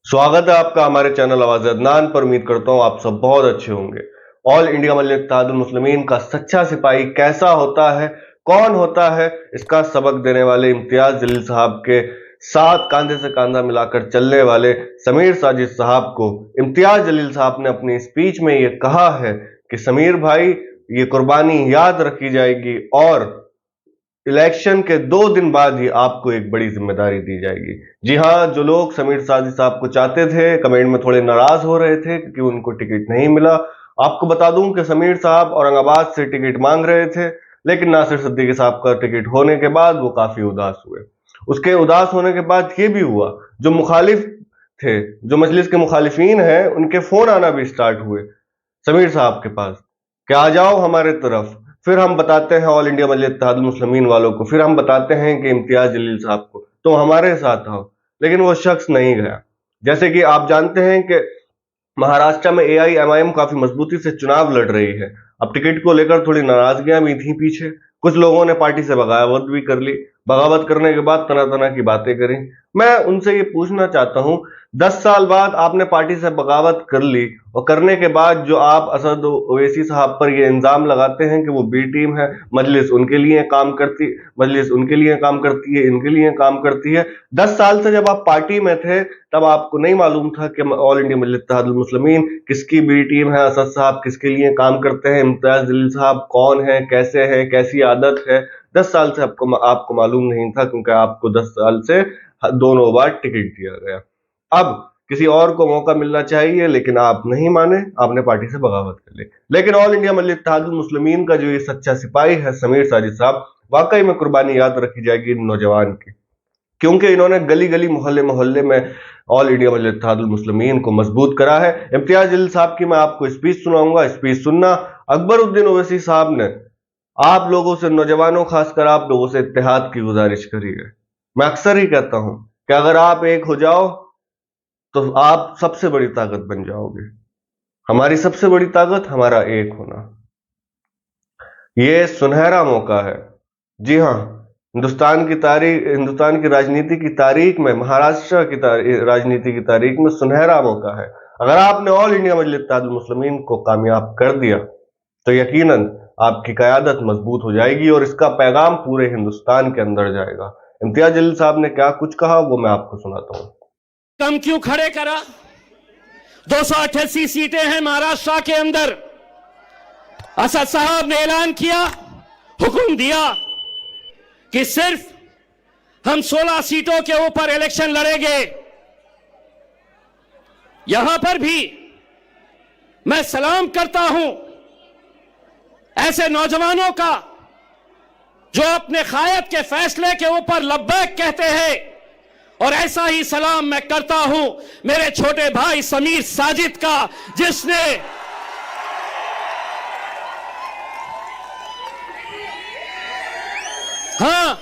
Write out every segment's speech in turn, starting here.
स्वागत है आपका हमारे चैनल आवाज़े अदनान पर। उम्मीद करता हूँ आप सब बहुत अच्छे होंगे। ऑल इंडिया मजलिस इत्तेहादुल मुस्लिमीन का सच्चा सिपाही कैसा होता है, कौन होता है, इसका सबक देने वाले इम्तियाज जलील साहब के साथ कंधे से कंधा मिलाकर चलने वाले समीर साजिद साहब को इम्तियाज जलील साहब ने अपनी स्पीच में ये कहा है कि समीर भाई, ये कुर्बानी याद रखी जाएगी और इलेक्शन के 2 दिन बाद ही आपको एक बड़ी जिम्मेदारी दी जाएगी। जी हाँ, जो लोग समीर साजिद साहब को चाहते थे, कमेंट में थोड़े नाराज हो रहे थे क्योंकि उनको टिकट नहीं मिला। आपको बता दूं कि समीर साहब औरंगाबाद से टिकट मांग रहे थे, लेकिन नासिर सिद्दीकी साहब का टिकट होने के बाद वो काफी उदास हुए। उसके उदास होने के बाद ये भी हुआ, जो मुखालिफ थे, जो मजलिस के मुखालिफिन हैं, उनके फोन आना भी स्टार्ट हुए समीर साहब के पास कि आ जाओ हमारे तरफ। फिर हम बताते हैं ऑल इंडिया मजलिस इत्तेहादुल मुस्लिमीन वालों को, फिर हम बताते हैं कि इम्तियाज जलील साहब को तो हमारे साथ आओ, लेकिन वो शख्स नहीं गया। जैसे कि आप जानते हैं कि महाराष्ट्र में एआईएमआईएम काफी मजबूती से चुनाव लड़ रही है। अब टिकट को लेकर थोड़ी नाराजगियां भी थी पीछे, कुछ लोगों ने पार्टी से बगावत भी कर ली। बगावत करने के बाद तरह तरह की बातें करी। मैं उनसे ये पूछना चाहता हूं, 10 साल बाद आपने पार्टी से बगावत कर ली और करने के बाद जो आप असद ओवैसी साहब पर ये इल्जाम लगाते हैं कि वो बी टीम है, मजलिस उनके लिए काम करती, मजलिस उनके लिए काम करती है, इनके लिए काम करती है। 10 साल से जब आप पार्टी में थे तब आपको नहीं मालूम था कि ऑल इंडिया मजलिस इत्तेहादुल मुस्लिमीन किसकी बी टीम है, असद साहब किसके लिए काम करते हैं, इम्तियाज जलील साहब कौन है, कैसे है, कैसी आदत है। 10 साल से आपको मालूम नहीं था क्योंकि आपको 10 साल से दोनों बार टिकट दिया गया। अब किसी और को मौका मिलना चाहिए, लेकिन आप नहीं माने, आपने पार्टी से बगावत कर ली। लेकिन ऑल इंडिया मजलिस इत्तेहादुल मुस्लिमीन का जो ये सच्चा सिपाही है समीर साजिद साहब, वाकई में कुर्बानी याद रखी जाएगी इन नौजवान की, क्योंकि इन्होंने गली गली मोहल्ले मोहल्ले में ऑल इंडिया मजलिस इत्तेहादुल मुस्लिमीन को मजबूत करा है। इम्तियाज जलील साहब की मैं आपको स्पीच सुनाऊंगा, स्पीच सुनना। अकबरुद्दीन ओवैसी साहब ने आप लोगों से, नौजवानों खासकर आप लोगों से इत्तेहाद की गुजारिश करी है। मैं अक्सर ही कहता हूं कि अगर आप एक हो जाओ तो आप सबसे बड़ी ताकत बन जाओगे। हमारी सबसे बड़ी ताकत हमारा एक होना। ये सुनहरा मौका है। जी हाँ, हिंदुस्तान की राजनीति की तारीख में, महाराष्ट्र की राजनीति की तारीख में सुनहरा मौका है। अगर आपने ऑल इंडिया मजलिस इत्तेहादुल मुस्लिमीन को कामयाब कर दिया तो यकीनन आपकी क़यादत मजबूत हो जाएगी और इसका पैगाम पूरे हिंदुस्तान के अंदर जाएगा। इम्तियाज जलील साहब ने क्या कुछ कहा वो मैं आपको सुनाता हूं। कम क्यों खड़े करा? 288 सीटें हैं महाराष्ट्र के अंदर। असद साहब ने ऐलान किया, हुक्म दिया कि सिर्फ हम 16 सीटों के ऊपर इलेक्शन लड़ेंगे। यहां पर भी मैं सलाम करता हूं ऐसे नौजवानों का जो अपने कायद के फैसले के ऊपर लब्बैक कहते हैं, और ऐसा ही सलाम मैं करता हूं मेरे छोटे भाई समीर साजिद का, जिसने हां,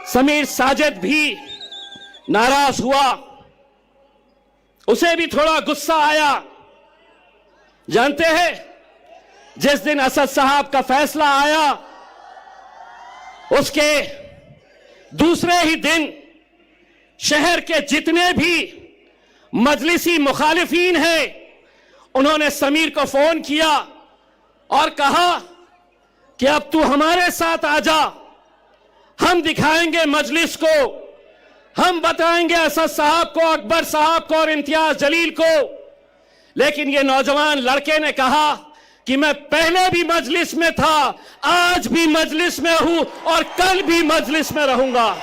समीर साजिद भी नाराज हुआ, उसे भी थोड़ा गुस्सा आया। जानते हैं, जिस दिन असद साहब का फैसला आया उसके दूसरे ही दिन शहर के जितने भी मजलिसी मुखालिफिन हैं उन्होंने समीर को फोन किया और कहा कि अब तू हमारे साथ आ जा, हम दिखाएंगे मजलिस को, हम बताएंगे असद साहब को, अकबर साहब को और इम्तियाज जलील को। लेकिन ये नौजवान लड़के ने कहा कि मैं पहले भी मजलिस में था, आज भी मजलिस में हूं और कल भी मजलिस में रहूंगा।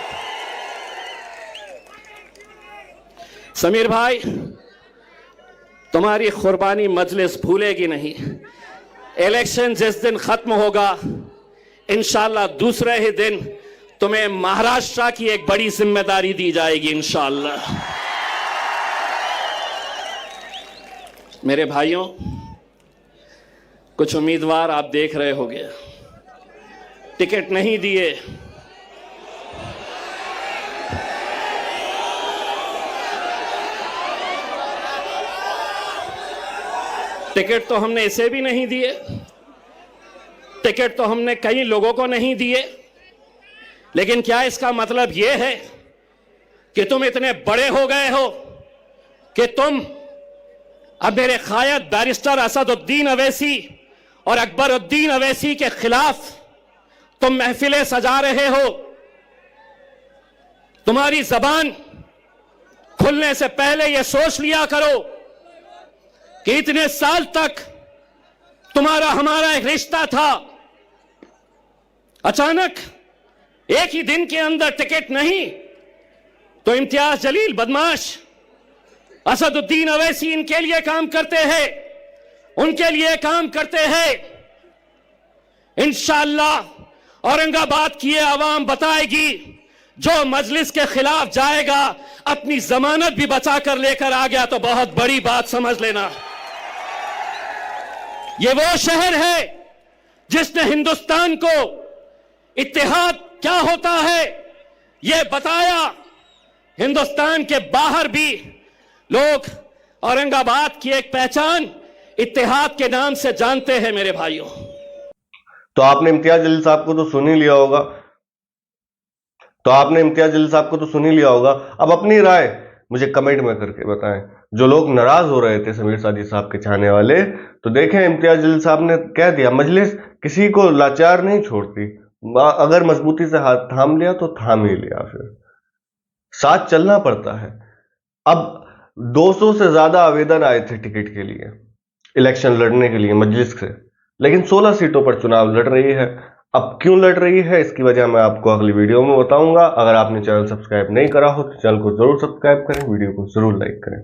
समीर भाई, तुम्हारी कुर्बानी मजलिस भूलेगी नहीं। इलेक्शन जिस दिन खत्म होगा, इंशाअल्लाह दूसरे ही दिन तुम्हें महाराष्ट्र की एक बड़ी जिम्मेदारी दी जाएगी इंशाअल्लाह। मेरे भाइयों, कुछ उम्मीदवार आप देख रहे होंगे टिकट नहीं दिए, टिकट तो हमने इसे भी नहीं दिए, टिकट तो हमने कई लोगों को नहीं दिए। लेकिन क्या इसका मतलब यह है कि तुम इतने बड़े हो गए हो, कि तुम अब मेरे कायद बैरिस्टर असदुद्दीन अवैसी और अकबरुद्दीन अवैसी के खिलाफ तुम महफिलें सजा रहे हो। तुम्हारी जबान खुलने से पहले यह सोच लिया करो कि इतने साल तक तुम्हारा हमारा एक रिश्ता था, अचानक एक ही दिन के अंदर टिकट नहीं तो इम्तियाज जलील बदमाश असदुद्दीन अवैसी इनके लिए काम करते हैं, उनके लिए काम करते हैं। इंशाअल्लाह औरंगाबाद की ये आवाम बताएगी, जो मजलिस के खिलाफ जाएगा अपनी जमानत भी बचा कर लेकर आ गया तो बहुत बड़ी बात समझ लेना। ये वो शहर है जिसने हिंदुस्तान को इत्तेहाद क्या होता है ये बताया। हिंदुस्तान के बाहर भी लोग औरंगाबाद की एक पहचान इत्तेहाद के नाम से जानते हैं मेरे भाइयों। तो आपने इम्तियाज जलील साहब को तो सुन ही लिया होगा। अब अपनी राय मुझे कमेंट में करके बताएं। जो लोग नाराज हो रहे थे समीर सादी साहब के चाहने वाले, तो देखें इम्तियाज जलील साहब ने कह दिया, मजलिस किसी को लाचार नहीं छोड़ती, अगर मजबूती से हाथ थाम लिया तो थाम ही लिया, फिर साथ चलना पड़ता है। अब 200 से ज्यादा आवेदन आए थे टिकट के लिए, इलेक्शन लड़ने के लिए मजलिस से, लेकिन 16 सीटों पर चुनाव लड़ रही है। अब क्यों लड़ रही है इसकी वजह मैं आपको अगली वीडियो में बताऊंगा। अगर आपने चैनल सब्सक्राइब नहीं करा हो तो चैनल को जरूर सब्सक्राइब करें, वीडियो को जरूर लाइक करें।